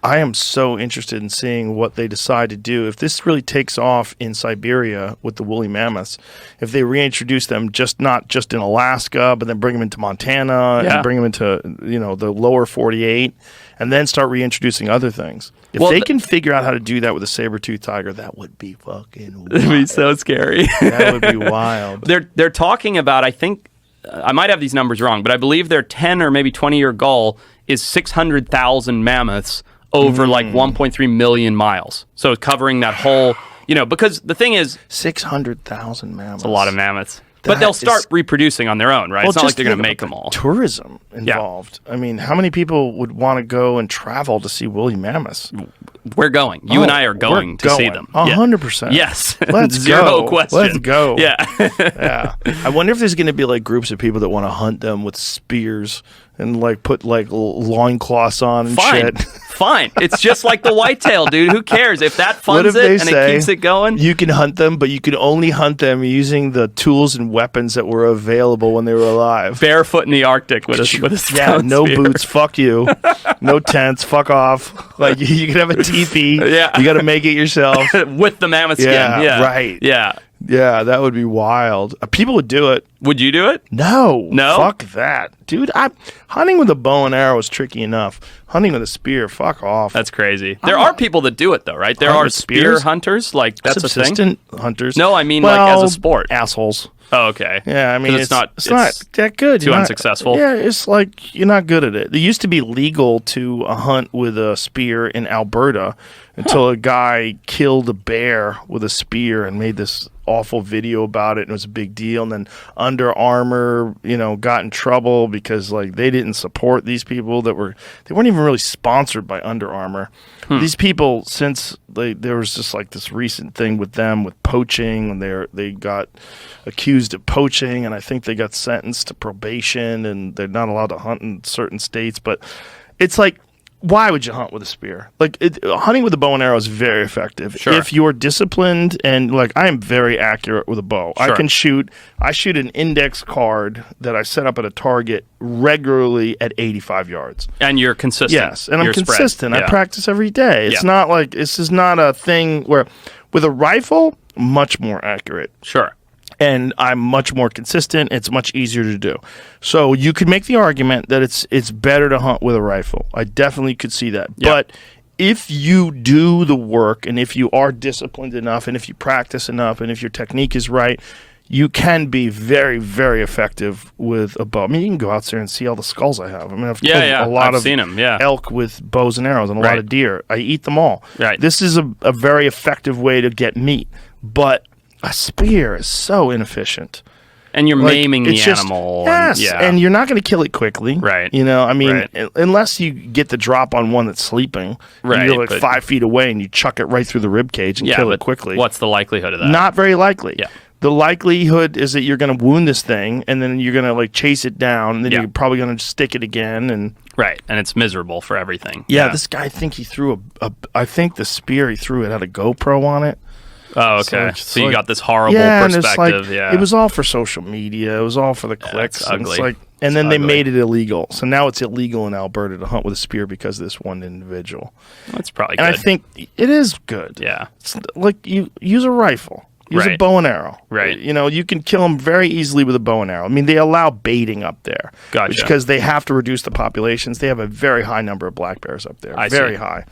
I am so interested in seeing what they decide to do. If this really takes off in Siberia with the woolly mammoths, if they reintroduce them not just in Alaska, but then bring them into Montana and bring them into the lower 48, and then start reintroducing other things. If they can figure out how to do that with a saber-toothed tiger, that would be fucking wild. It'd be so scary. That would be wild. They're talking about, I think, I might have these numbers wrong, but I believe their 10 or maybe 20-year goal is 600,000 mammoths over like 1.3 million miles. So covering that whole, because the thing is... 600,000 mammoths. It's a lot of mammoths. But they'll start reproducing on their own, right? Well, it's not like they're going to make them all. Tourism involved. Yeah. I mean, how many people would want to go and travel to see woolly mammoths? We're going. You and I are going to see them. 100%. Yes. Let's Zero go. question. Let's go. Yeah. Yeah. I wonder if there's going to be like groups of people that want to hunt them with spears and like put like loincloths on and shit. Fine. It's just like the whitetail, dude. Who cares? If that funds it and it keeps it going. You can hunt them, but you can only hunt them using the tools and weapons that were available when they were alive. Barefoot in the Arctic with a no spear. Boots. Fuck you. No tents. Fuck off. Like you can have a teepee. Yeah. You got to make it yourself. With the mammoth skin. Yeah. Right. Yeah. Yeah, that would be wild. People would do it. Would you do it? No. No? Fuck that. Dude, hunting with a bow and arrow is tricky enough. Hunting with a spear, fuck off. That's crazy. There are people that do it, though, right? There are spear hunters. Like, that's a thing? Subsistent hunters. No, I mean, like, as a sport. Assholes. Oh, okay. Yeah, I mean, it's not that good. Too unsuccessful. Yeah, it's like you're not good at it. It used to be legal to hunt with a spear in Alberta until a guy killed a bear with a spear and made this awful video about it, and it was a big deal. And then Under Armour, got in trouble because like they didn't support these people they weren't even really sponsored by Under Armour. These people, since there was just like this recent thing with them with poaching, and they got accused of poaching, and I think they got sentenced to probation, and they're not allowed to hunt in certain states. But it's like, why would you hunt with a spear? Like hunting with a bow and arrow is very effective if you're disciplined, and like I am very accurate with a bow. Sure. I shoot an index card that I set up at a target regularly at 85 yards. And you're consistent. Yes, and I'm consistent. Yeah. I practice every day. It's not like this is not a thing where with a rifle, much more accurate. Sure. And I'm much more consistent. It's much easier to do. So you could make the argument that it's better to hunt with a rifle. I definitely could see that. Yep. But if you do the work, and if you are disciplined enough, and if you practice enough, and if your technique is right, you can be very, very effective with a bow. I mean, you can go out there and see all the skulls I have. I mean, I've killed a lot of elk with bows and arrows, and a lot of deer. I eat them all. Right. This is a very effective way to get meat. But a spear is so inefficient. And you're maiming the animal. Yes, and you're not going to kill it quickly. Right. I mean, unless you get the drop on one that's sleeping. Right. You're like 5 feet away and you chuck it right through the rib cage and kill it quickly. What's the likelihood of that? Not very likely. Yeah. The likelihood is that you're going to wound this thing, and then you're going to like chase it down, and then you're probably going to stick it again, and and it's miserable for everything. Yeah, this guy, I think he threw I think the spear he threw, it had a GoPro on it. Oh, okay. So you got this horrible perspective. It was all for social media. It was all for the clicks. It's ugly. And then they made it illegal. So now it's illegal in Alberta to hunt with a spear because of this one individual. That's probably good. And I think it is good. Yeah. It's like you use a rifle. Use a bow and arrow. Right. You can kill them very easily with a bow and arrow. I mean, they allow baiting up there. Gotcha. Because they have to reduce the populations. They have a very high number of black bears up there. Very high.